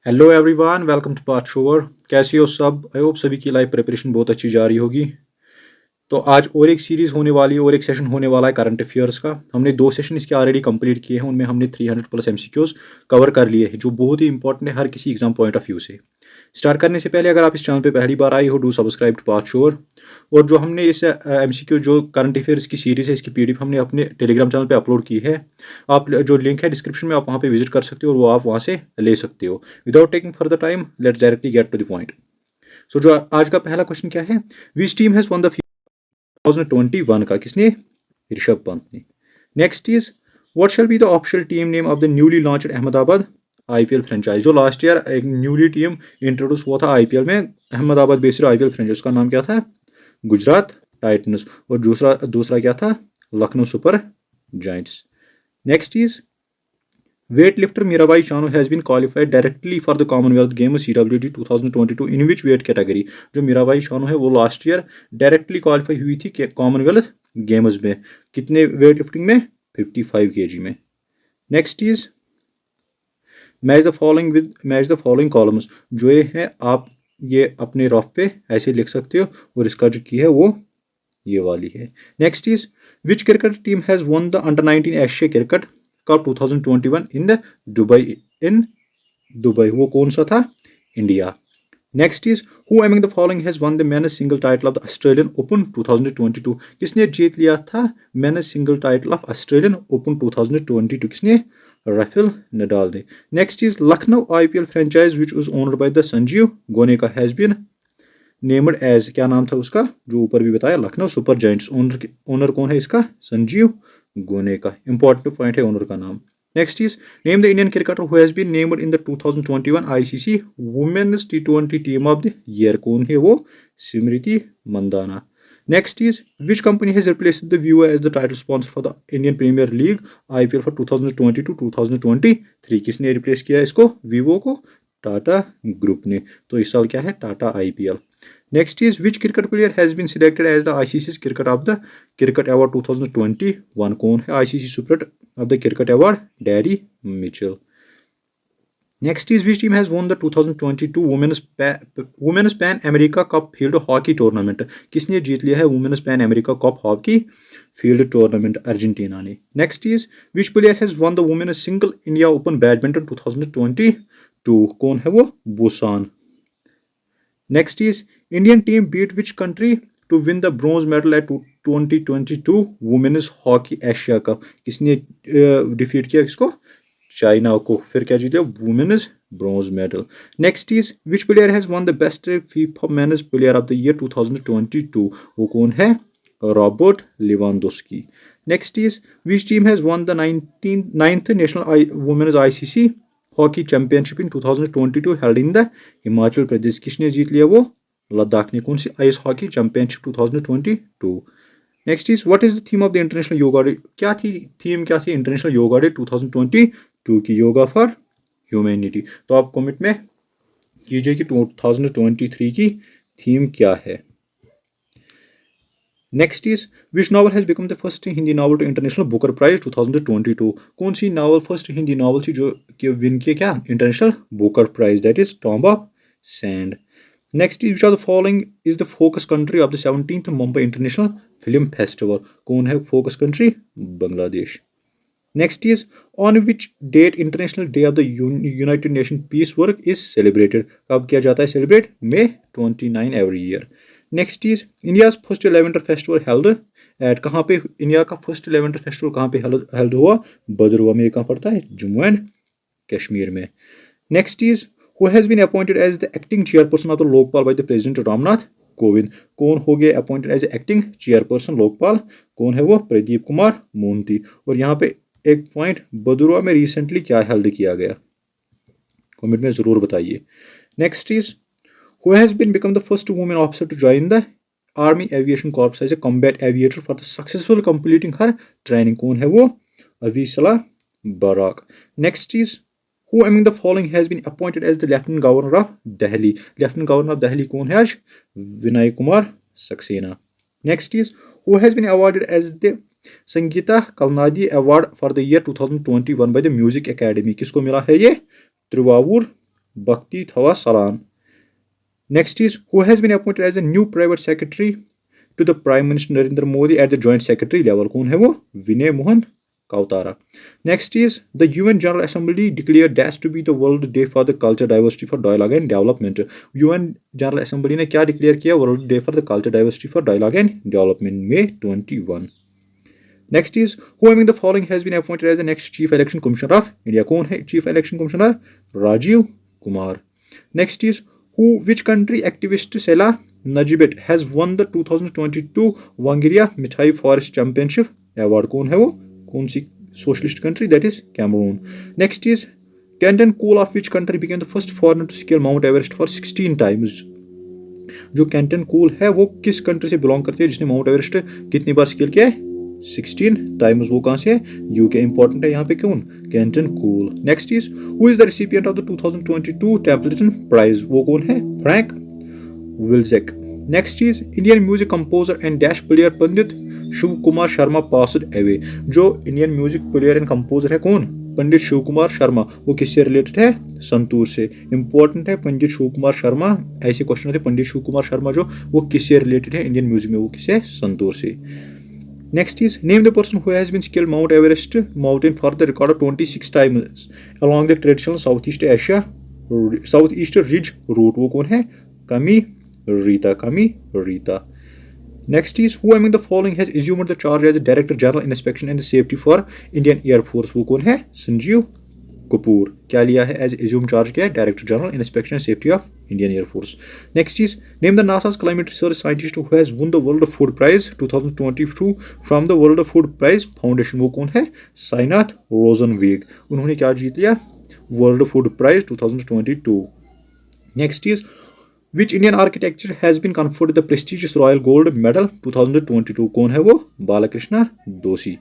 Hello everyone, welcome to part 4। कैसे हो सब? आई होप सभी की लाइफ प्रिपरेशन बहुत अच्छी जा रही होगी। तो आज और एक सीरीज़ होने वाली है और एक सेशन होने वाला है करंट अफेयर्स का। हमने 2 सेशन इसके ऑलरेडी कंप्लीट किए हैं, उनमें हमने 300 प्लस एमसीक्यूज कवर कर लिए हैं, जो बहुत ही इंपॉर्टेंट है हर किसी एग्जाम पॉइंट ऑफ व्यू से। स्टार्ट करने से पहले अगर आप इस चैनल पे पहली बार आए हो, डू सब्सक्राइब टू पार्ट 4। और जो हमने इस एमसीक्यू जो करंट अफेयर्स की सीरीज़ है, इसकी पीडीएफ हमने अपने टेलीग्राम चैनल पे अपलोड की है। आप जो लिंक है डिस्क्रिप्शन में, आप वहाँ पे विजिट कर सकते हो और वो आप वहाँ से ले सकते हो। Without taking further time, let's directly get to the point. So जो आज का पहला क्वेश्चन क्या है? Which team has won the 2021 का? किसने? ऋषभ पंत ने। Next is what shall be the official team name of the newly launched Ahmedabad IPL franchise? जो लास्ट ईयर एक न्यूली टीम इंट्रोड्यूस हुआ था आईपीएल में, अहमदाबाद बेस्ड आईपीएल फ्रेंचाइज, उसका नाम क्या था? गुजरात टाइटंस। और दूसरा दूसरा क्या था? Lucknow super giants. Next is weightlifter Mirabai Chanu has been qualified directly for the Commonwealth Games CWD 2022 in which weight category? जो मीराबाई चानू है वो लास्ट ईयर डायरेक्टली क्वालिफाई हुई थी कॉमनवेल्थ गेम्स में। कितने वेट लिफ्टिंग में? 55 kg में। Next is match the following columns. जो ये है आप ये अपने रफ पे ऐसे लिख सकते हो, और इसका जो की है वो ये वाली है। Next is which cricket team has won the under 19 Asia cricket cup 2021 in Dubai? वो कौन सा था? India. Next is who among the following has won the men's single title of the Australian Open 2022? किसने जीत लिया था men's single title of Australian Open 2022? किसने? Rafael Nadal ने। Next is Lucknow IPL franchise which was owned by the Sanjiv Goenka has been named as, क्या नाम था उसका? जो ऊपर भी बताया, लखनऊ सुपर जायंट्स। ओनर कौन है इसका? संजीव गोने का। इंपॉर्टेंट पॉइंट है ओनर का नाम। Next is name the Indian cricketer who has been named in the 2021 ICC women's टी20 टीम ऑफ द ईयर? कौन है वो? Smriti Mandhana. Next is which company has replaced the Vivo as the title sponsor for the Indian Premier League IPL for 2020-2023? किसने replace किया इसको? Vivo को? Tata group ने। तो इस साल क्या है? Tata IPL. Next is which cricket player has been selected as the ICC's Cricket of the Cricket Award 2021? कौन है ICC Spirit of the Cricket Award? Derry Mitchell. Next is which team has won the 2022 Women's Pan America Cup Field Hockey Tournament? किसने जीत लिया है Women's Pan America Cup Hockey Field Tournament? Argentina ने। Next is which player has won the Women's Single India Open Badminton 2022? कौन है वो? Busan. Next is Indian team beat which country to win the bronze medal at 2022 Women's Hockey Asia Cup? किसने defeat किया किसको? China को। फिर क्या जीते? Women's bronze medal. Next is which player has won the best FIFA men's player of the year 2022? वो कौन है? Robert Lewandowski. Next is which team has won the 9th national women's ICC hockey championship in 2022 held in the Himachal Pradesh? किसने जीत लिया वो? लद्दाख ने। कौन सी ice hockey championship 2022? Next is what is the theme of the international yoga day? क्या थी theme? क्या थी इंटरनेशनल योगा डे 2022 की? Yoga for humanity. तो आप कमेंट में कीजिए कि 2023 की थीम क्या है। Next is which novel has become the first Hindi novel to International Booker Prize 2022? कौन सी नावल फर्स्ट हिंदी नावल थी जो कि विन किए क्या? International Booker Prize, that is Tomb of Sand. Next is which are the following is the focus country of the 17th Mumbai International Film Festival? कौन है focus country? Bangladesh. Next is on which date International Day of the United Nation peace work is celebrated? कब किया जाता है celebrate? May 29 every year. Next is India's first lavender festival held at, कहाँ पे India का first lavender festival कहाँ पे held हुआ? भद्रवा में। कहाँ पड़ता है? जम्मू एंड कश्मीर में। Next is who has been appointed as the acting chairperson of the Lokpal by the president Ramnath Kovind? कौन हो गया appointed as acting chairperson Lokpal? कौन है वो? प्रदीप कुमार मोन्ती। और यहाँ पे एक पॉइंट, भदुरवा में रिसेंटली क्या हेल्ड किया गया? कमेंट में जरूर बताइए। Next is who has been become the first women officer to join the army aviation corps as a combat aviator for the successful completing her training? कौन है वो? अवीसला Barak. Next is who among the following has been appointed as the lieutenant governor of Delhi? Lieutenant governor of Delhi कौन है आज? Vinay Kumar Saxena. Next is who has been awarded as the Sangita कलनादी award for the year 2021 by the music academy? किसको मिला है ये? त्रिवावूर Bhakti Thawa Salan. Next is who has been appointed as a new private secretary to the Prime Minister Narendra Modi at the Joint Secretary level. कौन है वो? विनय Mohan Kautara. Next is the UN General Assembly declared dash to be the World Day for the Culture Diversity for Dialogue and Development. UN General Assembly ने क्या declare किया? World Day for the Culture Diversity for Dialogue and Development, May 21. Next is who among the following has been appointed as the next Chief Election Commissioner of India? कौन है Chief Election Commissioner? Rajiv Kumar. Next is which country activist Sela Najibet has won the 2022 Wangiria Mithai Forest Championship Award? कौन है वो? कौन सी socialist country? That is Cameroon. Next is Kenton Cole of which country became the first foreigner to scale Mount Everest for 16 times? जो Canton cool है वो किस country से belong करती है जिसने माउंट एवरेस्ट कितनी बार स्केल किया है? 16 टाइम्स. वो कहां से है? यूके. इंपॉर्टेंट है यहाँ पे कौन? Captain cool. Next is who is the recipient of the 2022 Templeton prize? वो कौन है? Frank Wilczek. Next is Indian music composer and dash player Pandit Shiv Kumar Sharma passed away. जो Indian music player and composer है कौन? पंडित शिव कुमार शर्मा. वो किससे रिलेटेड है? संतूर से. इंपॉर्टेंट है पंडित शिव कुमार शर्मा. ऐसे क्वेश्चन होते हैं पंडित शिव कुमार शर्मा जो वो किससे रिलेटेड है इंडियन म्यूजिक में? वो किससे? संतूर से. Next is name the person who has been scaled Mount Everest mountain for the record of 26 times along the traditional Southeast Ridge route. वो कौन है? कमी Rita. Next is who among the following has assumed the charge as Director General Inspection and Safety for Indian Air Force? वो कौन है? संजीव कपूर. क्या लिया है एज एज्यूम चार्ज? किया है director general inspection and safety of Indian air force. Next is name the NASA's climate research scientist who has won the World Food Prize 2022 from the World Food Prize Foundation. वो कौन है? Cynthia Rosenzweig. उन्होंने क्या जीत लिया? World Food Prize 2022. Next is which Indian architecture has been conferred the prestigious Royal Gold Medal 2022? कौन है वो? बालाकृष्णा दोषी.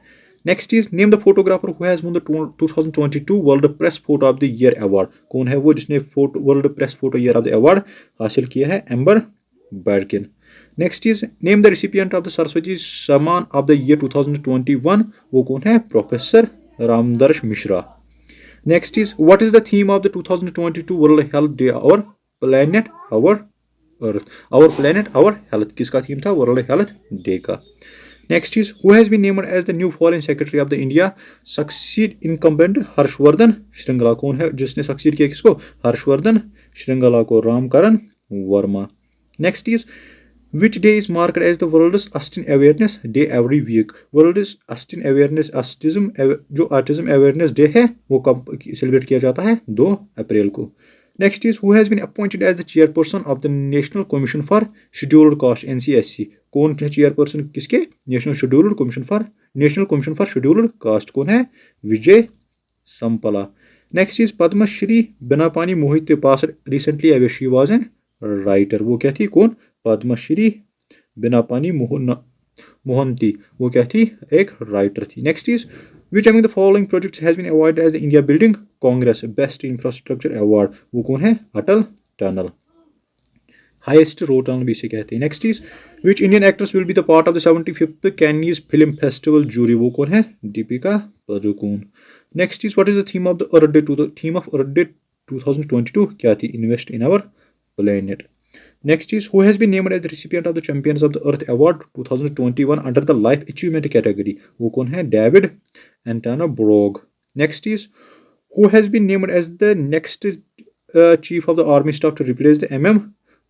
Next is name the photographer who has won the 2022 World Press Photo of the Year Award. कौन है वो जिसने World Press Photo Year of the Award हासिल किया है? Amber बर्किन. Next is name the recipient of the Saraswati Samman of the Year 2021. वो कौन है? Professor Ramdarash Mishra. Next is what is the theme of the 2022 World Health Day? Our planet, our earth. Our planet, our health. किसका theme था? World health day का. Next is who has been named as the new foreign secretary of the India succeed incumbent Harshvardhan Shringla. कौन है जिसने succeed किया किसको? हर्षवर्धन श्रृंगला को. Ramkaran Verma. Next is which day is marked as the World's Autism Awareness Day every week? World's Autism Awareness जो Autism Awareness Day है वो कब सेलिब्रेट किया जाता है? 2 अप्रैल को. Next is who has been appointed as the chairperson of the National Commission for Scheduled Caste NCSC. कौन है चेयरपर्सन किसके? National commission for scheduled caste. कौन है? Vijay Sampla. Next is Padmashri Binapani Mohite passed recently away. She was an writer. वो क्या थी? कौन? पद्मश्री बिनापानी मोहंती. वो क्या थी? एक राइटर थी. Next is which among the following projects has been awarded as the India Building Congress Best Infrastructure Award? वो कौन है? अटल टनल. हाईएस्ट रोड टनल भी इसे कहते हैं. Next is which Indian actress will be the part of the 75th Cannes Film Festival jury? वो कौन है? Deepika Padukone. Next is what is the theme of the Earth Day? The theme of Earth Day 2022 क्या थी? Invest in our planet. Next is who has been named as the recipient of the Champions of the Earth Award 2021 under the Life Achievement category? वो कौन है? David एंटोनब्रोग. Next is who has been named as the next chief of the army staff to replace the MM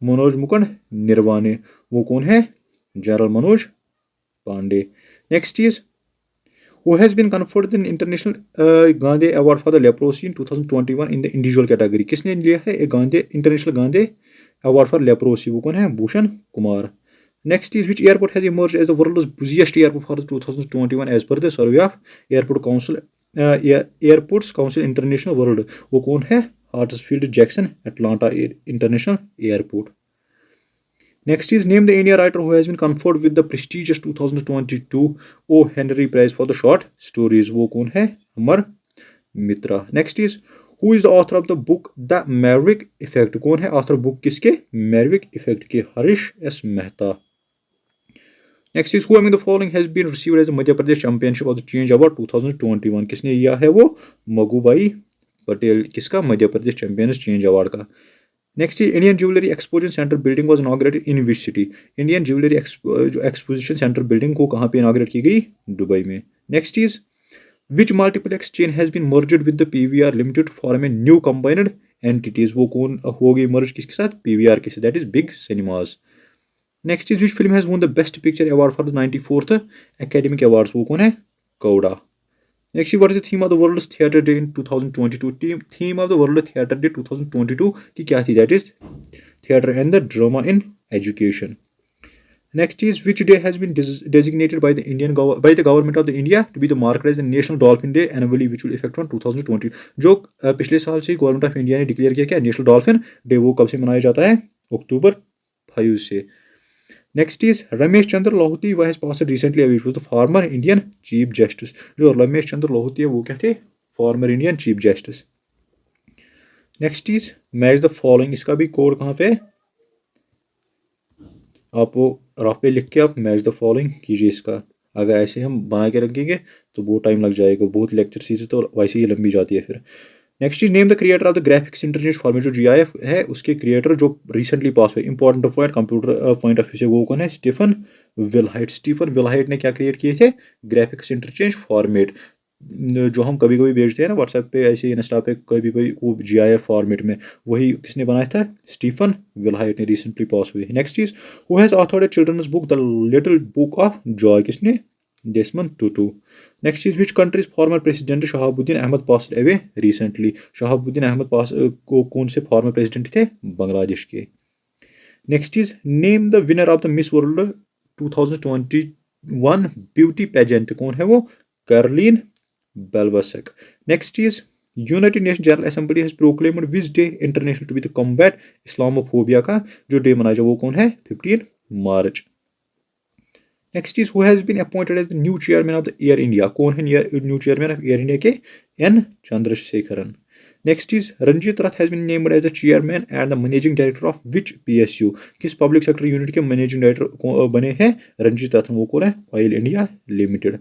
Manoj Mukund Naravane. वो कौन है? General Manoj Pande. Next is who has been conferred the International Gandhi Award for the Leprosy in 2021 in the individual category? किसने लिया है Gandhi international Gandhi award for leprosy? वो कौन है? Bhushan Kumar. Next is which airport has emerged as the world's busiest airport for 2021 as per the survey of Airports Council International World? वो कौन है? Hartsfield Jackson Atlanta International Airport. Next is name the India writer who has been conferred with the prestigious 2022 O. Henry Prize for the short stories. वो कौन है? अमर मित्रा. Next is who is the author of the book The Maverick Effect? कौन है author book किसके? Maverick Effect के? Harish S Mehta. Next is who among the following has been received as the Madhya Pradesh Championship of the Change Award 2021? किसने लिया है वो? मगुबाई पटेल किसका, Madhya Pradesh champions change award का। Next Indian jewellery exposition centre building was inaugurated in which city. Indian jewellery exposition centre building को कहाँ पे inaugurate की गई, दुबई में। Next is which multiplex chain has been merged with the PVR limited form a new combined entities. वो कौन हो गई मर्ज किसके साथ, पीवीआर के साथ, that is big cinemas. Next is which film has won the best picture award for the 94th academic awards. वो कौन है, कौड़ा। Next, what is the theme of the World Theatre Day in 2022? Theme of the World Theatre Day 2022 की क्या थी? That is theatre and the drama in education. Next is which day has been designated by the government of the India to be the marked as the National Dolphin Day annually, which will effect on 2020. जो पिछले साल से government of India ने declare किया क्या, national dolphin day. वो कब से मनाया जाता है, अक्टूबर 5 से। Next is Ramesh Chandra Lohoti who has passed recently away, was the former Indian Chief Justice. जो रमेश चंद्र लोहोती है वो क्या थे, former Indian chief justice. Next is match the following, इसका भी कोड कहाँ पे, आप वो रफ पे लिख के आप मैच द फॉलोइंग कीजिए इसका। अगर ऐसे हम बना के रखेंगे तो बहुत टाइम लग जाएगा, बहुत लेक्चर सीरीज तो वैसे ही लंबी जाती है फिर। Next is name the creator of the graphics interchange format. जो जीआईएफ है उसके क्रिएटर जो रिसेंटली पास हुए, important point computer point of view से, वो कौन है, स्टीफन विलहाइट। स्टीफन विलहाइट ने क्या क्रिएट किए थे, ग्राफिक्स इंटरचेंज फॉर्मेट, जो हम कभी कभी भेजते हैं ना व्हाट्सएप पे, ऐसे इंस्टा पे, कभी कभी वो जीआईएफ फॉर्मेट में, वही किसने बनाया था, स्टीफन विलहाइट ने, रिसेंटली पास हुए। Next is who has authored a children's book The Little Book of Joy, किसने, Desmond Tutu. Next is which country's former president Shahabuddin Ahmed passed away recently. Shahabuddin Ahmed को कौन से former president थे, बांग्लादेश के। Next is name the winner of the Miss World 2021 beauty pageant. कौन है वो, Caroline Belvasek. Next is United Nations General Assembly has proclaimed which day international to be the combat Islamophobia का जो day मनाया जाए वो कौन है, 15 मार्च। Next is who has been appointed as the new chairman of the Air India. कौन है new chairman of Air India के, N Chandrasekaran. Next is Ranjit Rath has been named as the chairman and the managing director of which PSU. किस public sector unit के managing director बने हैं रंजीत रथ, वो कौन है, oil India limited.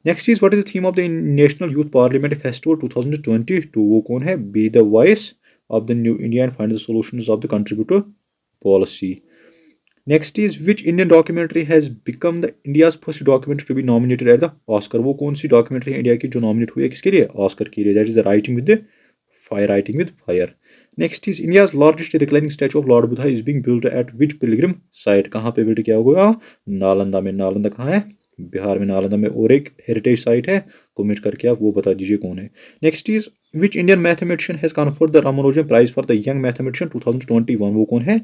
Next is what is the theme of the National Youth Parliament Festival 2022. वो कौन है, be the voice of the new India and find the solutions of the contributor policy. Next is which Indian documentary has become the India's first documentary to be nominated at the Oscar. वो कौन सी documentary है India की जो nominate हुई है किसके लिए, Oscar के लिए, that is the writing with fire. Next is India's largest reclining statue of Lord Buddha is being built at which Pilgrim site. कहाँ पे बिल्ड किया होगा, नालंदा में। नालंदा कहाँ है, बिहार में, नालंदा में। और एक हेरिटेज साइट है, कमेंट करके आप वो बता दीजिए कौन है। Next is which Indian mathematician has conferred the Ramanujan Prize for the young mathematician 2021। वो कौन है,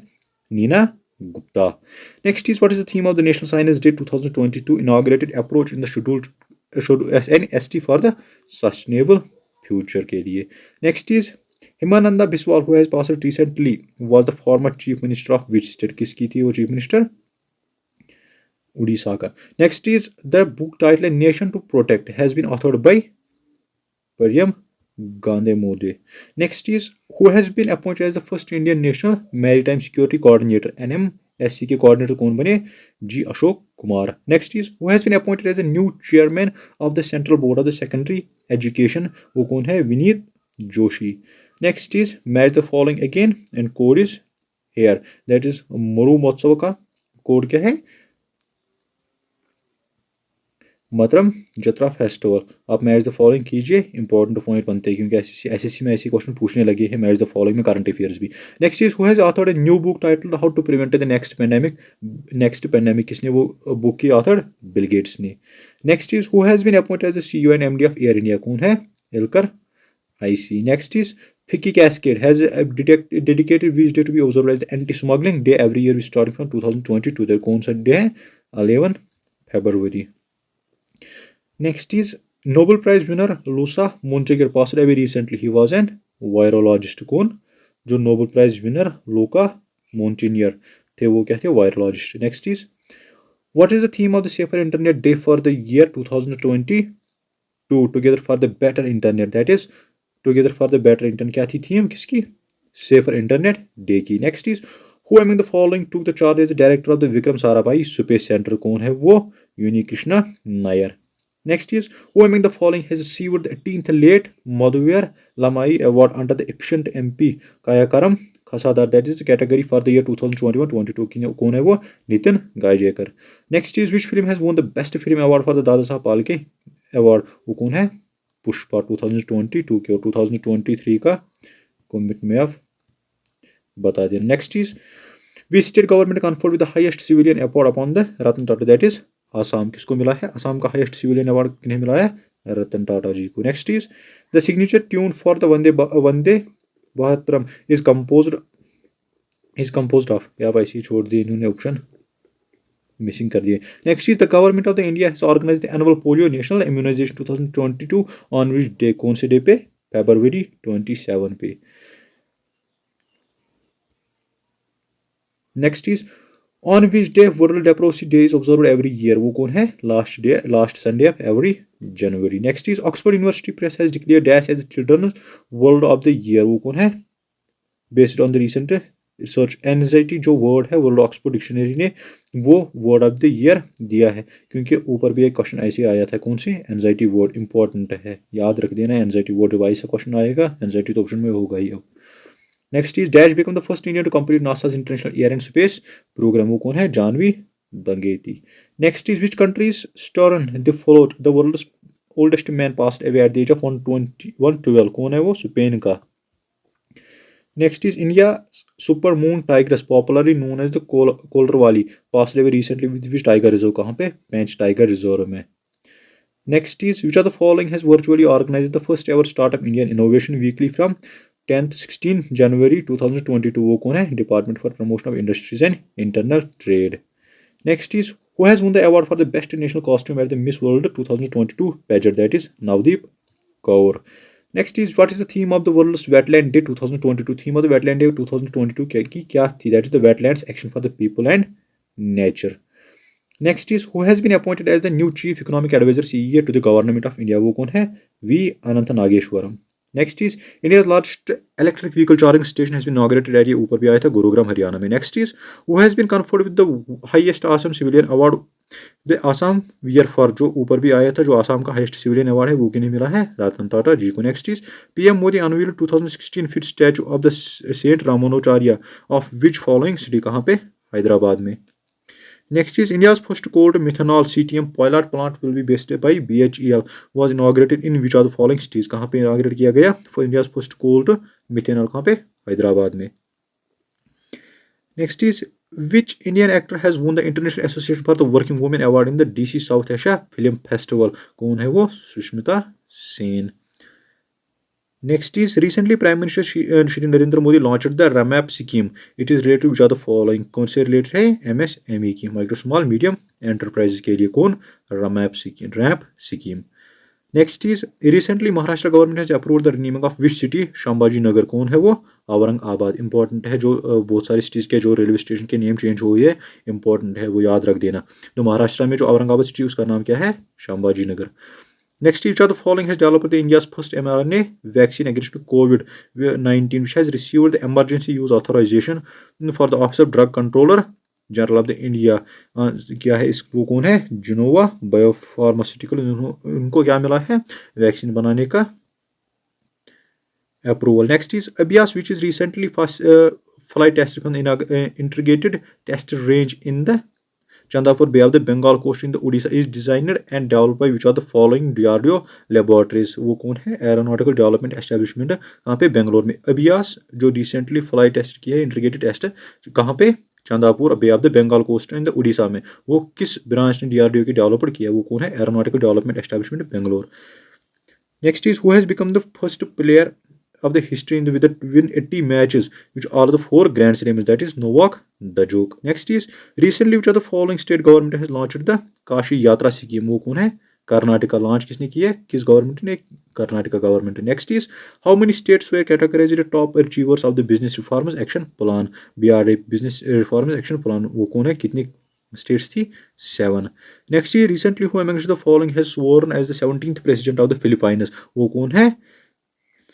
Neena Gupta. Next is what is the theme of the National Science Day 2022 inaugurated approach in the scheduled SNST for the sustainable future के लिए। Next is Himananda Biswal who has passed recently was the former chief minister of which state। किसकी थी वो chief minister, Orissa का। Next is the book title Nation to Protect has been authored by Priyam Gandhi Modi. Next is who has been appointed as the first Indian National Maritime Security Coordinator। NMSC के coordinator कौन बने, जी Ashok Kumar. Next is who has been appointed as the new chairman of the Central Board of the Secondary Education। वो कौन है, Vineet Joshi. Next is match the following again and code is here, that is Maru Mahotsav का code क्या है, मतरम जत्रा festival. आप match the following कीजिए, important point बनते हैं क्योंकि एसएससी में ऐसे क्वेश्चन पूछने लगे हैं मैच द फॉलोइंग में, करंट अफेयर्स भी। Next is who has authored a new book titled how to prevent the next pandemic. किसने वो बुक की ऑथर्ड, बिल गेट्स ने। Next is who has been appointed as the CEO and MD of Air India. कौन है, Ilker Ayci. Next is Ficky Cascade has dedicated which day to be observed as the anti-smuggling day every year starting from 2022। there कौन सा day है, 11 फरवरी। Next is Nobel Prize winner Lusa Montagnier passed away recently. He was an virologist। कौन, जो Nobel Prize winner Luca Montagnier थे वो क्या थे, virologist। Next is what is the theme of the Safer Internet Day for the year 2022? Together for the better internet, that is Together for the better internet। क्या थी theme किसकी, Safer Internet Day की। Next is who among the following took the charge as the director of the Vikram Sarabhai Space Center। कौन है वो, Unni Krishna Nair. Next is who among the following has received the 18th late Madhuvir Lamai Award under the Efficient MP Kayakaram Khasadar, that is the category for the year 2021-22. कौन है वो? Nitin गायजेकर. Next is which film has won the best film award for the Dada Saheb Phalke award? वो कौन है? पुष्पा 2022 के और 2023 का commit में आप बता दें. Next is which state government conferred with the highest civilian award upon the Ratan Tata, that is Assam. किसको मिला है? आसाम का हाईएस्ट सिविलियन अवार्ड किन्हें मिला है? रतन टाटा जी को. Next is the signature tune for the Vande Bharatam is composed of. क्या आप ऐसे ही छोड़ दिए इन्होंने, ऑप्शन मिसिंग कर दिए. Next is the government of the India has organised the annual polio national immunisation 2022 on which day. कौन से डे पे? फरवरी 27 पे. Next is on which day World Leprosy Day is observed every year. वो कौन है? Last Sunday of every January. Next is Oxford University Press has declare dash as children world of the year. वो कौन है? Based on the recent research. Anxiety जो word है world Oxford dictionary ने वो वर्ड ऑफ द ईयर दिया है, क्योंकि ऊपर भी एक क्वेश्चन ऐसे आया था. कौन सी? एनजाइटी वर्ड इंपॉर्टेंट है, याद रख देना. एनजाइटी वर्ड जब ऐसा क्वेश्चन आएगा, एनजाइटी तो ऑप्शन में होगा ही. अब next is dash become the first Indian to complete NASA's international air and space program. वो कौन है? Jahnavi Dangeti. Next is which countries stern the float the world's oldest man passed away at the age of 112. कौन है वो? Spain का. Next is India super moon tigers popularly known as the Collarwali passed away recently with which tiger reserve. कहाँ पे? Pench tiger reserve में. Next is which are the following has virtually organised the first ever startup Indian innovation weekly from 10th-16 January 2022. वो कौन है? Department for promotion of industries and internal trade. Next is who has won the award for the best national costume at the Miss World 2022 pageant, that is Navdeep Kaur. Next is what is the theme of the World's Wetland Day 2022. Theme of the wetland Day 2022 क्या थी? That is the wetlands action for the people and nature. Next is who has been appointed as the new chief economic advisor CEA to the government of India. वो कौन है? V Anantha Nageswaran. Next is India's largest electric vehicle charging station has been inaugurated at, ये ऊपर भी आया था, गुरुग्राम हरियाणा में. Next is who has been conferred with the highest Assam civilian award the Assam wear for, जो ऊपर भी आया था, जो आसाम का हाईएस्ट सिविलियन अवार्ड है वो किन्हें मिला है? रतन टाटा जी को. Next is PM Modi unveiled 2016 feet Statue of the Saint Ramanujacharya of which following city. कहाँ पे? हैदराबाद में. Next is India's first cold methanol CTM pilot plant will be based by BHEL was inaugurated in which of the following cities. कहाँ पे inaugurate किया गया? For India's first cold methanol कहाँ पे? हैदराबाद में. Next is which Indian actor has won the International Association for the Working Women Award in the DC South Asia Film Festival. कौन है वो? Sushmita Sen. Next is recently Prime Minister Shri Narendra Modi launched the RAMAP scheme. It is related to which of the following? कौन से related है? MSME की, micro small medium enterprises के लिए. कौन? RAMAP scheme. Next is recently Maharashtra government has approved the renaming of which city? Shambhaji Nagar. कौन है वो? औरंगाबाद. इंपॉर्टेंट है, जो बहुत सारी सिटीज़ के जो रेलवे स्टेशन के नेम चेंज हुए हैं, इंपॉर्टेंट है, वो याद रख देना. तो महाराष्ट्र में जो औरंगाबाद सिटी उसका नाम क्या है? शंभाजी नगर. Next, which of the following has developed the India's first mRNA vaccine against COVID-19, which has received the emergency use authorization for the Office of Drug Controller General of the India. क्या है इसको? कौन है? Gennova biopharmaceutical. उनको क्या मिला है? Vaccine बनाने का अप्रूवल. नेक्स्ट इज अबियास which is recently flight tested from the integrated test range in the Chandapur Bay of the Bengal coast in the Odisha is designed and developed by which of the following DRDO laboratories. वो कौन है? Aeronautical development establishment. कहाँ पे? बेंगलोर में. अबियास जो recently fly test किया है, integrated test, कहाँ पे? Chandipur bay of the Bengal coast in the Orissa में. वो किस ब्रांच ने DRDO की डेवलप किया? वो कौन है? Aeronautical development establishment Bangalore. Next is who has become the first player of the history in the with the win 80 matches which are the 4 grand slams, that is Novak Djokovic. Next is recently which of the following state government has launched the Kashi Yatra scheme. वो कौन है? Karnataka. Launch किसने किया है? किस government ने? Karnataka government. Next is how many states were categorized top achievers of the business reforms action plan, BRA business reforms action plan. वो कौन है? कितनी स्टेट्स थी? 7. Next is recently who amongst the following has sworn as the 17th president of the Philippines. वो कौन है?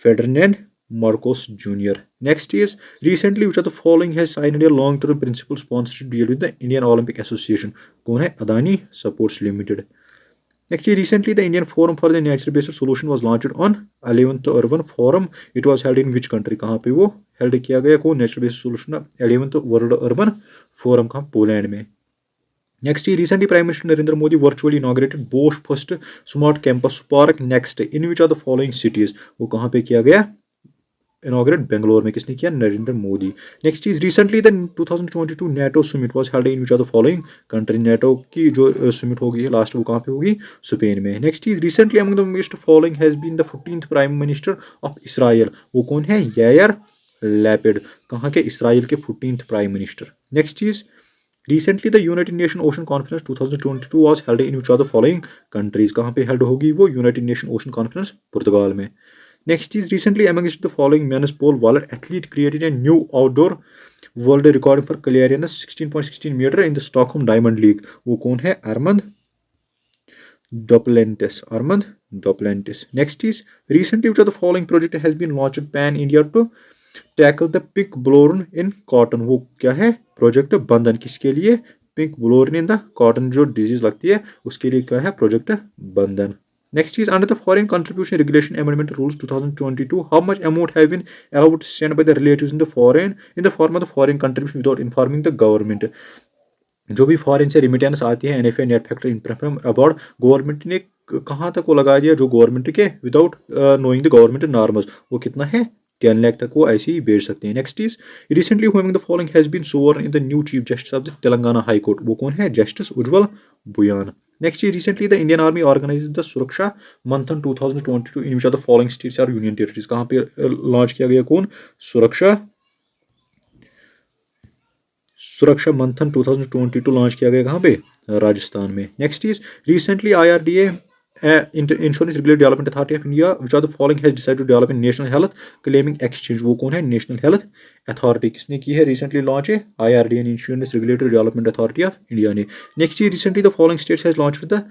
Ferdinand Marcos Jr. Next is recently which of the following has signed a long-term principal sponsorship deal with the Indian Olympic Association. कौन है? Adani Supports Limited. Next year, recently the Indian Forum for the Nature Based Solution was launched on 11th Urban Forum. It was held in which country? कहाँ पे वो held किया गया? कौन Nature Based Solution 11th World Urban Forum कहाँ? Poland में. Next year, recently Prime Minister Narendra Modi virtually inaugurated Bosch first smart campus park next in which are the following cities? वो कहाँ पे किया गया? Inaugurate Bangalore में किसने किया? Narendra Modi. Next is recently the 2022 NATO summit was held in which are the following country? NATO की जो summit होगी लास्ट वो कहाँ पे होगी? स्पेन में. Next is recently among the most following has been the 14th Prime Minister of Israel. वो कौन है? Yair Lapid. कहाँ के? इसराइल के 14th Prime Minister. Next is recently the United Nations Ocean Conference 2022 was held in which are the following countries? कहाँ पे held होगी वो? United Nations Ocean Conference पुर्तगाल में. Next is recently amongst the following men's pole vault athlete created a new outdoor world record for clearance 16.16 meter in the Stockholm Diamond League. वो कौन है? Armand Duplantis. Armand Duplantis. Next is recently which of the following project has been launched pan India to tackle the pink blown in cotton. वो क्या है? Project बंधन. किसके लिए? Pink blower in the cotton जो डिजीज लगती है उसके लिए क्या है? प्रोजेक्ट बंधन. Next is under the Foreign Contribution Regulation Amendment Rules 2022, how much amount have been allowed to send by the relatives in the form of the foreign contribution without informing the government. जो भी foreign से remittance आती है NFA net factor income about government ने कहाँ तक वो लगा दिया जो गवर्नमेंट के without knowing the government norms वो कितना है 10 लाख तक वो ऐसे ही भेज सकते हैं. Next is recently who in the following has been sworn in the new chief justice of the Telangana high court. वो कौन है? Justice Ujjal Bhuyan. Next year, recently the Indian Army organized the Suraksha Manthan 2022 in which are the following states or union territories. कहाँ पे launch किया गया? कौन? सुरक्षा मंथन 2022 लॉन्च किया गया कहाँ पे? राजस्थान में. Next is recently IRDA insurance regulatory development authority of India which are the following has decided to develop national health claiming exchange. वो कौन है? National health authority. किसने की है? रिसेंटली लॉन्च है IRDA insurance regulatory development authority of India ने. Next year recently the following states has launch the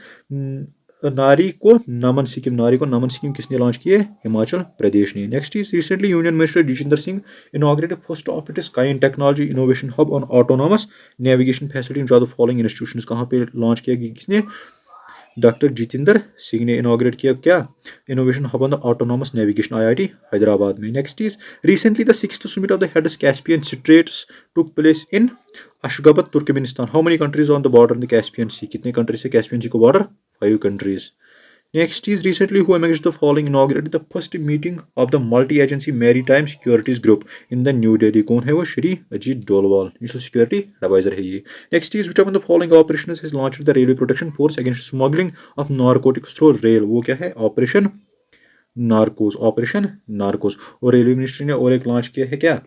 Nari ko Naman scheme. नारी को नमन scheme किसने लॉन्च की है? हिमाचल प्रदेश ने. Next is recently union minister Jitendra Singh inaugurated first of its kind technology innovation hub on autonomous navigation facility which are the following institutions. कहाँ पे launch किया गया? किसने? डॉक्टर जितेंद्र सिंह ने इनॉग्रेट किया क्या? Innovation hub on the autonomous navigation IIT Hyderabad में. Next is recently the 6th summit of the heads Caspian Straits took place in Ashgabat, Turkmenistan. How many countries on the border in the Caspian Sea? कितने country से Caspian सी को border? 5 countries. Next is recently who amongst the following inaugurated the first meeting of the multi-agency maritime securities group in the New Delhi. कौन है वो? Shri Ajit Doval. National security advisor है ये. Next is which among the following operations has launched the railway protection force against smuggling of narcotics through rail. वो क्या है? Operation Narcos. Operation Narcos. और railway ministry ने और एक लॉन्च किया है क्या?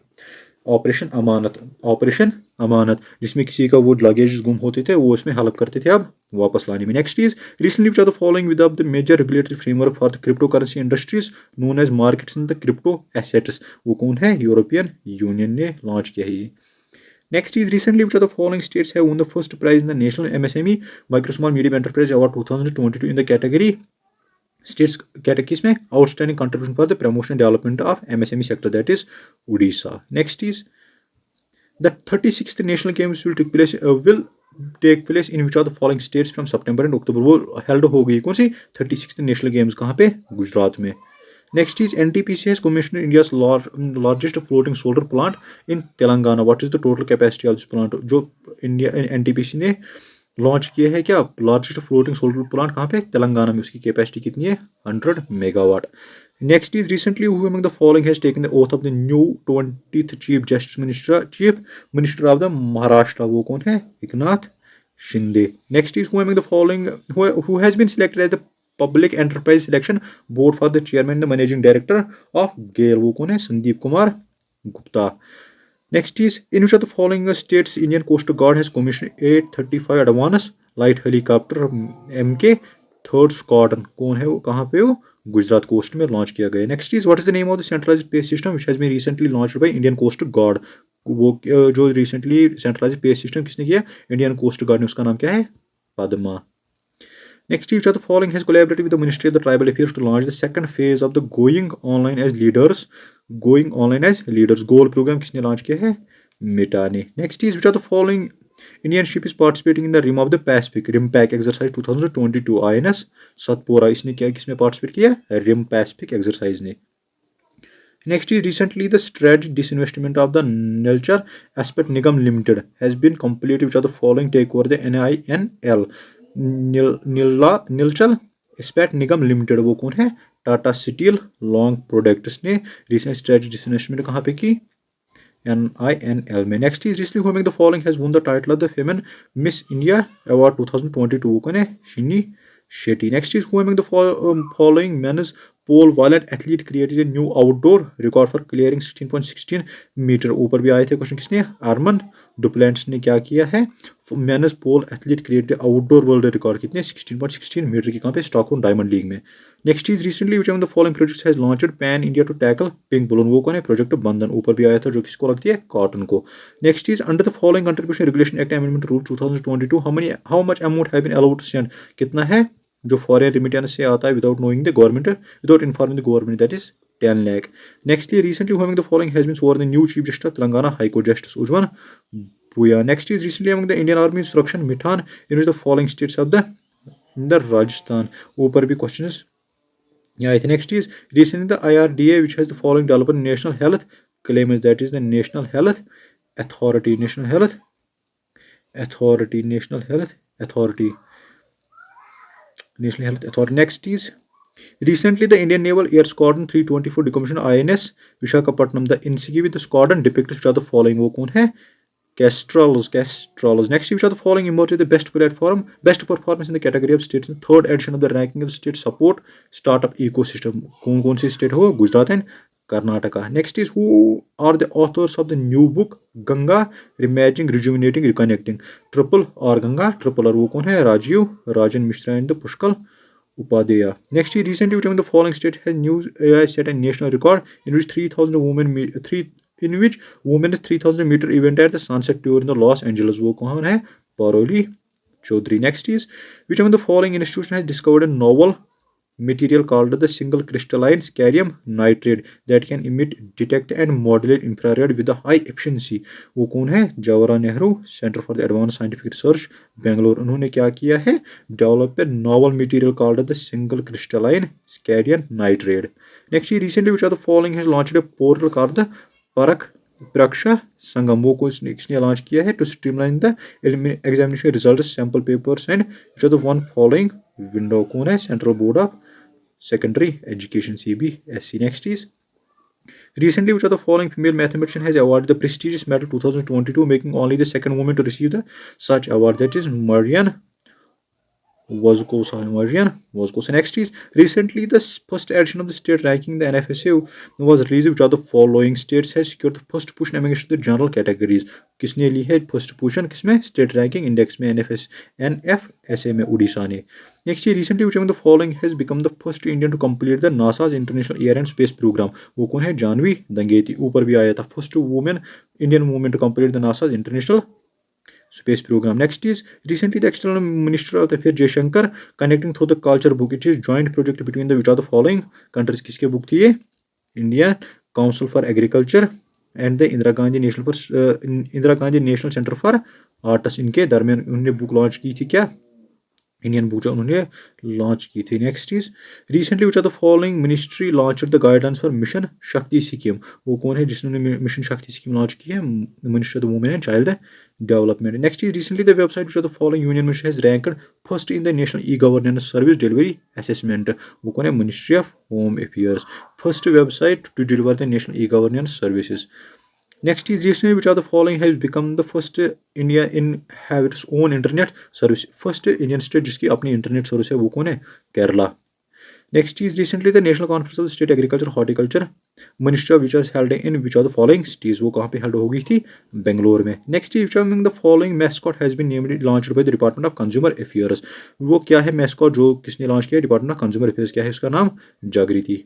ऑपरेशन अमानत. ऑपरेशन अमानत जिसमें किसी का वो लगेज गुम होते थे वो इसमें हेल्प करते थे अब वापस लाने में. Next is recently which are the following with the major regulatory framework for the crypto currency industries known as markets in the crypto assets. वो कौन है? यूरोपियन यूनियन ने लॉन्च किया है ये. Next is recently which of the following states have won the first prize in the National MSME Micro Small Medium Enterprise Award 2022 in the category states categories में outstanding contribution for the promotion and development of MSME sector, that is Odisha. Next is the 36th national games will take place in which of the following states from September and October. वो held हो गई कौन सी? 36th national games कहाँ पे? गुजरात में. Next is NTPC has commissioned India's largest floating solar plant in Telangana. What is the total capacity of this plant? जो India NTPC ने launch किया है क्या? लार्जेस्ट फ्लोटिंग सोलर प्लांट कहाँ पे? तेलंगाना में. उसकी कैपेसिटी कितनी है? 100 megawatt. Next is recently who among the following has taken the oath of the new 20th chief justice minister of the Maharashtra. वो कौन है? Eknath Shinde. Next is who among the following who has been selected as the public enterprise selection board for the chairman the managing director of GAIL. वो कौन है? Sandeep Kumar Gupta. Next is in which of the following states Indian Coast Guard has commissioned 835 advanced light helicopter MK 3rd Squadron. कौन है वो? कहाँ पे वो? Gujarat coast में लॉन्च किया गया. Next is what is the name of the centralised space system which has been recently launched by Indian Coast Guard. वो जो रिसेंटली सेंट्रलाइज्ड स्पेस सिस्टम किसने किया? इंडियन कोस्ट गार्ड ने. उसका नाम क्या है? Padma. Next, each of the following has collaborated with the Ministry of the Tribal Affairs to launch the second phase of the Going Online as Leaders. Going Online as Leaders goal program किसने launch किया है? मिटा ने. Next is which of the following Indian ship is participating in the Rim of the Pacific RIMPAC exercise 2022 INS Satpura इसने क्या किसमें participate किया rim Pacific exercise ने. Next is recently the strategic disinvestment of the Nilchar Aspect Nigam Limited has been completed, which are the following take over the NINL. Nilchar Aspect Nigam Limited वो कौन है Tata steel long products ने recent strategy disinvestment कहाँ पे की NINL में. Next is recently who among the following has won the title of the Women Miss India Award 2022 वो कौन है शिनी Shetty. Next is who among the following men's pole vault athlete created a new outdoor record for clearing 16.16 metre. ऊपर भी आए थे question किसने आर्मन डुप्लेंट्स ने क्या किया है men's pole athlete created outdoor world record कितने 16.16 मीटर की कहाँ पे स्टॉकहोम डायमंड लीग में. Next is recently which the following projects has launched pan India to tackle pink balloon वो कौन है प्रोजेक्ट बंधन ऊपर भी आया था जो किसको लगती है कॉटन को. Next is under the following contribution regulation act amendment rule 2022 how much amount have been allowed to send कितना है जो फॉरेन रिमिटेंस से आता है without knowing the government without informing the government that is 10 lakh. Nextly, recently who among the following has been sworn the new Chief Justice of Telangana High Court Justice Ujwan Puya. Next is recently among the Indian Army Instruction Mithan in which the following states of the in the Rajasthan. ऊपर भी questions yeah. Next is recently the IRDA which has the following developed national health claims that is the National Health Authority. National Health Authority. Next is recently the Indian Naval Air Squadron 324 decommissioned INS Visakhapatnam. The insignia with the squadron depicted which are the following वो कौन है Castrals. Next which are the following emerged the best performance in the category of states in third edition of the ranking of state support startup ecosystem. कौन सी state हो Gujarat and Karnataka. Next is who are the authors of the new book Ganga Reimagining Rejuvenating Reconnecting. Triple R Ganga Triple R वो कौन है Rajiv Rajan Mishra and Pushkal Upadhyaya. Next year, recently, which among the following states has new AI set a national record in which 3,000 women in which women's 3,000 meter event at the Sunset Tour in the Los Angeles. वो कौन है Paroli Chaudhary. Next is which among the following institution has discovered a novel material called the single crystalline scandium nitride that can emit, detect and modulate infrared with a high efficiency. वो कौन है Jawaharlal Nehru centre for the advance scientific research Bangalore. उन्होंने क्या किया है develop a novel material called the single crystalline scandium nitrate. Next recently which are the following has launched a portal called the Pariksha Sangam. वो किसने launch किया है to streamline the examination result sample papers and which are the one following window. कौन है central board of secondary education CBSE. Next is recently which of the following female mathematician has awarded the prestigious medal 2022 making only the second woman to receive the such award that is Marian Vazquez. Next is recently the first edition of the state ranking the NFSA was released which of the following states has secured the first position amongst the general categories. किसने ली है first position किसमें state ranking index में NFSA में उड़ीसा ने. Next year recently which among the following has become the first Indian to complete the NASA's International Air and Space Program. वो कौन है जानवी दंगेती. ऊपर भी आया था first women Indian women to complete the NASA's International Space Program. Next is recently the External Minister of Affairs Jaishankar connecting through the culture book. It is joint project between the which are the following countries. किसके book थी ये Indian Council for Agriculture and the Indira Gandhi National Center for Arts. इनके दरमियान उन्होंने book launch की थी क्या Indian book जो उन्होंने लॉन्च की थी. Next is recently which are the following ministry launch the guidance for Mission Shakti scheme. वो कौन है जिसने मिशन शक्ति स्कीम लॉन्च की है minister of the women and child development. Next is recently the website which are the following union minister has ranked first in the national e governance service delivery assessment. वो कौन है ministry of home affairs first website to deliver the national e governance services. Next is recently which are the following has become the first India in have its own internet service. First Indian state जिसकी अपनी internet service है वो कौन है Kerala. Next is recently the National Conference of the State Agriculture Horticulture Ministry which was held in which are the following cities. वो कहाँ पे held हो गई थी बेंगलोर में. Next is which among the following mascot has been named launched by the Department of Consumer Affairs. वो क्या है mascot जो किसने लॉन्च किया Department of Consumer Affairs क्या है उसका नाम जागृति.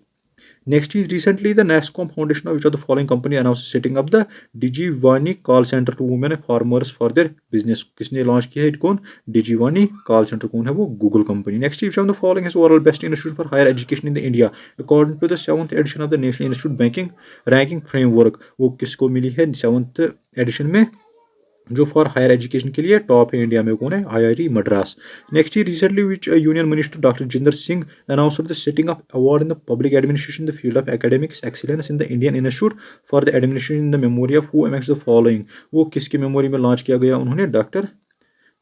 Next is recently the NASCOM Foundation which are the following company announced setting up the Digivani call center to women farmers for their business. किसने लॉन्च किया है कौन Digivani call center कौन है वो Google company. Next is the following is overall best institute for higher education in the India according to the 7th edition of the National Institute Banking Ranking Framework. वो किसको मिली है 7th edition में जो for higher education के लिए top है India में, कौन है? IIT Madras. Next year recently which union minister doctor Jitendra Singh announced the setting of award in the public administration in the field of academics excellence in the Indian institute for the administration in the memory of who amongst the following. वो किसके memory में launch किया गया? उन्होंने doctor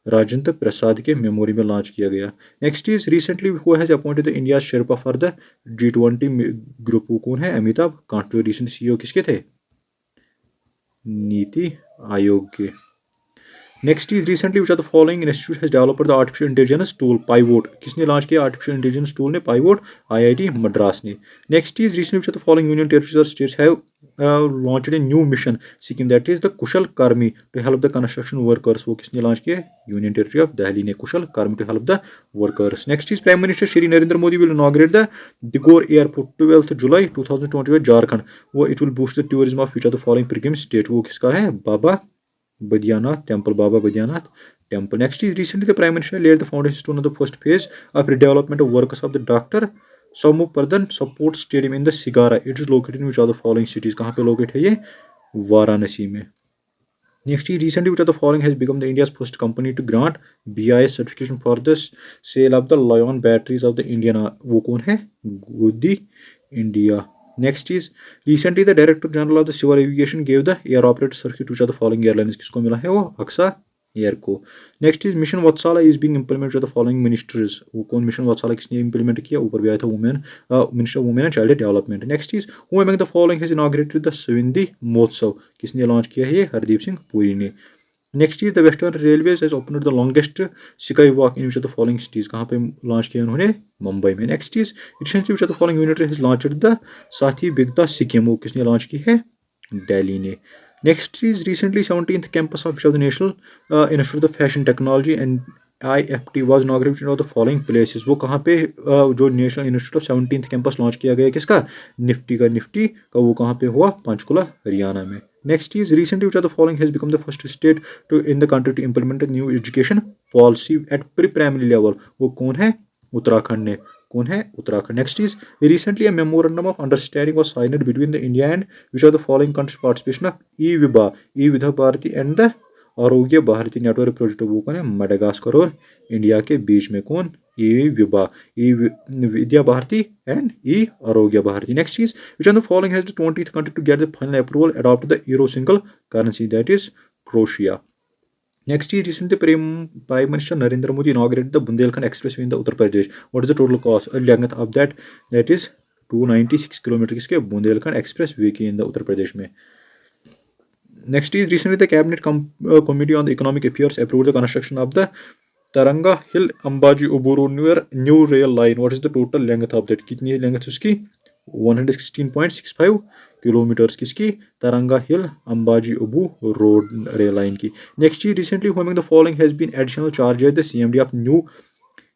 Rajendra Prasad के memory में launch किया गया। Next is recently who has appointed the India Sherpa for the G20 group, वो कौन है? अमिताभ कांत। जो रिसेंट सीईओ किसके थे? नीति आयोग के। Next is recently which are the following institute has developed the artificial intelligence tool pivot. किसने लॉन्च किया आर्टिफिशियल इंटेलिजेंस टूल ने? पाइवोट, आईआईटी मद्रास ने। Next is recently which are the following union territories और states have launched a new mission scheme that is the Kushal Karmi to help the construction workers। वो किसने launch किया? Union territory of Delhi ने कुशल Karmi to help the workers। Next is prime minister Shri Narendra Modi will inaugurate the Deoghar airport 12th July 2020 Jharkhand. वो it will boost the tourism of which of the following pilgrim state। वो किसका है? Baba Baidyanath temple, Baba Baidyanath temple. Next is recently the prime minister laid the foundation stone of the first phase of redevelopment of works of the Dr. Sampurnanand sport stadium in the Sigra. It is located in which are the following cities. कहाँ पे locate है ये? वाराणसी में। Next is recently which are the following has become the India's first company to grant BIS certification for the sale of the lion batteries of the Indian. वो कौन है? Godi India. Next is recently the director general of the civil aviation gave the air operator certificate which are the following airlines. किसको मिला है? वो Akasa Air को। Next is Mission Vatsalya is being implemented the following ministers. वो कौन mission वत्सला किसने implement किया? ऊपर भी आया था women minister women and child development. Next is who among the following has inaugurated the सविंदी महोत्सव। किसने लॉन्च किया है? ये हरदीप सिंह पुरी ने। Next is the western railways has opened the longest sky walk in which of the following cities. कहाँ पे launch किया उन्होंने? मुंबई में। Next is recently which of the following unit has launched the साथी बिगता स्कीम। वो किसने लॉन्च की है? दिल्ली ने। Next is recently 17th campus of the National Institute of Fashion Technology and IFT was inaugurated of the following places। वो कहाँ पे जो national institute of 17th campus launch किया गया? किसका? निफ्टी का। निफ्टी का वो कहाँ पे हुआ? पंचकुला हरियाणा में। Next is recently which are the following has become the first state to in the country to implement new education policy at pre primary level. वो कौन है? उत्तराखंड ने। कौन है? Uttarakhand. Next is recently a memorandum of understanding was signed between the India and which are the following countries participation of ई-विभा, ई-विधा Bharati and the Arogya Bharati network project. वो कौन है? मडागास्कर और इंडिया के बीच में। कौन? ई-विभा, ई Vidya Bharati and e Arogya Bharati. Next is which are the following has the 20th country to get the final approval adopt the euro single currency, that is Croatia. Next is recently Prime Minister Narendra Modi inaugurated the Bundelkhand Expressway in the Uttar Pradesh. What is the total cost? Length of that? That is 296 kilometers. किसके? Bundelkhand expressway की in the Uttar Pradesh में। Next is recently the Cabinet Committee on the Economic Affairs approved the construction of the Taranga Hill Ambaji Uburu new rail line. What is the total length of that? कितनी length उसकी? 116.65 kilometres. किसकी? Taranga hill Ambaji Abu road rail line की। Next is recently who in the following has been additional charge the CMD of New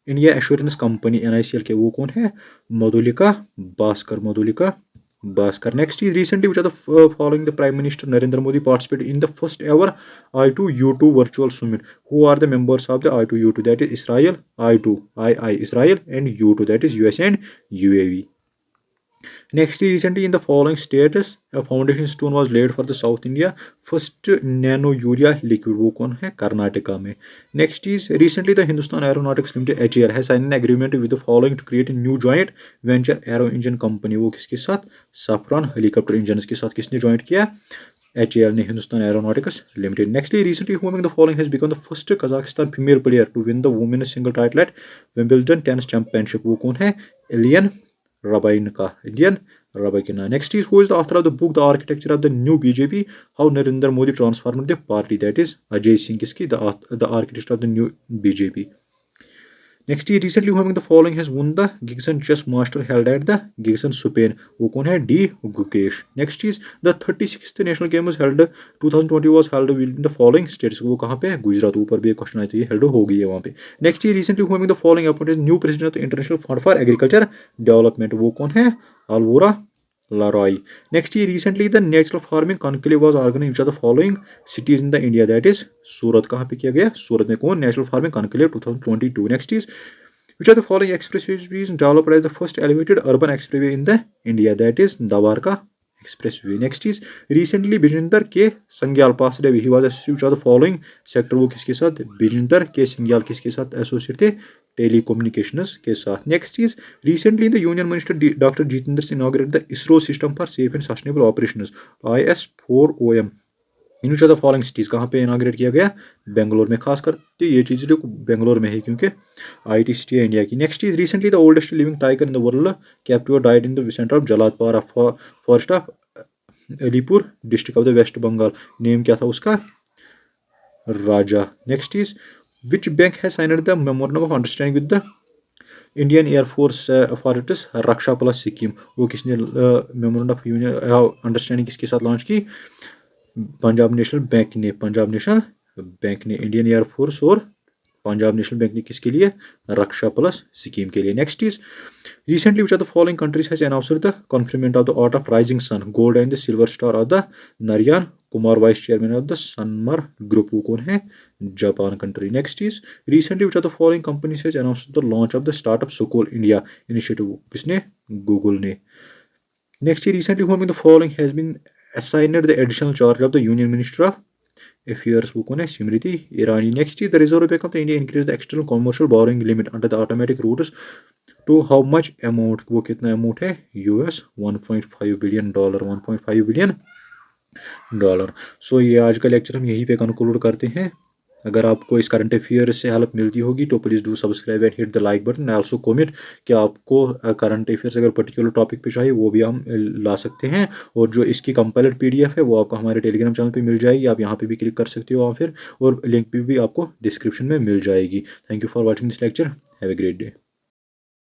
India Assurance company NICL के। वो कौन है? Madhulika Bhaskar, Madhulika Bhaskar. Next is recently which are the following the prime minister Narendra Modi participated in the first ever I2U2 virtual summit. Who are the members of the I2U2? That is Israel, I Israel and U2 that is US and UAE। Next, recently in the following states, a foundation stone was laid for the South India first nano urea liquid। वो कौन है? कर्नाटका में। Next is recently the Hindustan Aeronautics Limited HAL has signed an agreement with the following to create a new joint venture aero engine company। वो किसके साथ? Safran helicopter engines के साथ। किसने joint किया? HAL ने, Hindustan aeronautics limited. Nextly, recently who among the following has become the first Kazakhstan female player to win the women's single title at Wimbledon tennis championship। वो कौन है? Alien Rabainka, Indian Rabaikina। Next is who is the author of the book The Architecture of the New BJP, How Narendra Modi Transformed the Party? That is Ajay Singh, kiski? The architect of the new BJP। Next is recently who among the following has won the Gibson Chess Master held at the Gibson Spain? वो कौन है? D Gukesh। Next is the 36th National Games held 2020 was held in the following states। वो कहाँ पे है? गुजरात। ऊपर भी एक क्वेश्चन आया तो ये हेल्ड हो गई है वहाँ पे। Next is recently who among the following appointed new president of the International Fund for Agriculture Development? वो कौन है? Alvora Laroy। Next is recently the natural farming conclave was organized which are the following cities in the India? That is सूरत। कहाँ पे किया गया? सूरत में। कौन? National farming conclave 2022। Next is which are the following expressways developed as the first elevated urban expressway in the India? That is Dawarka expressway. Next is recently Bijender K Sangyal पास ही was associate of the following sector. वो किसके साथ, बिजेंदर के संग्याल किसके साथ associate थे, telecommunications के साथ। Next is recently the union minister doctor Jitendra Singh inaugurate the ISRO system for safe and sustainable operations IS4OM in which of the following cities. कहाँ पे इनॉग्रेट किया गया, बेंगलोर में। खासकर ये चीज़ जो बेंगलोर में है क्योंकि IT सिटी है इंडिया की। Next is recently the oldest living tiger in the world captive died in the centre of Jaldapara forest of Alipurduar district of the west Bengal. Name क्या था उसका, Raja. Next is which bank has signed the memorandum of understanding with the Indian air force for its Raksha plus scheme. वो किसने memorandum of union understanding किसके साथ launch की, Punjab national bank ने। Punjab national bank ने इंडियन एयरफोर्स और पंजाब नेशनल बैंक ने किसके लिए, रक्षा प्लस स्कीम के लिए। Next is recently which of the following countries has announced the conferment of the order of rising sun gold and the silver star of the Narayan Kumar vice chairman of the Sanmar group. वो कौन है, Japan country. Next is recently which of the following companies has announced the launch of the startup school India initiative. किसने, Google ने। Next is recently home in the following has been assigned the additional charge of the Union Minister of Affairs। वो कौन है, Smriti Irani. Next is the reserve bank of the India increase the external commercial borrowing limit under the automatic routes to how much amount. वो कितना amount है, US $1.5 billion. $1.5 billion. सो ये आज का lecture हम यहीं पे कंक्लूड करते हैं। अगर आपको इस करंट अफेयर से हेल्प मिलती होगी तो please do subscribe and hit the like button. Also comment कि आपको करंट अफेयर्स अगर पर्टिकुलर टॉपिक पे चाहिए वो भी हम ला सकते हैं। और जो इसकी कंपाइल्ड PDF है वो आपको हमारे टेलीग्राम चैनल पे मिल जाएगी। आप यहाँ पे भी क्लिक कर सकते हो और फिर लिंक भी आपको डिस्क्रिप्शन में मिल जाएगी। Thank you for watching this lecture. Have a great day.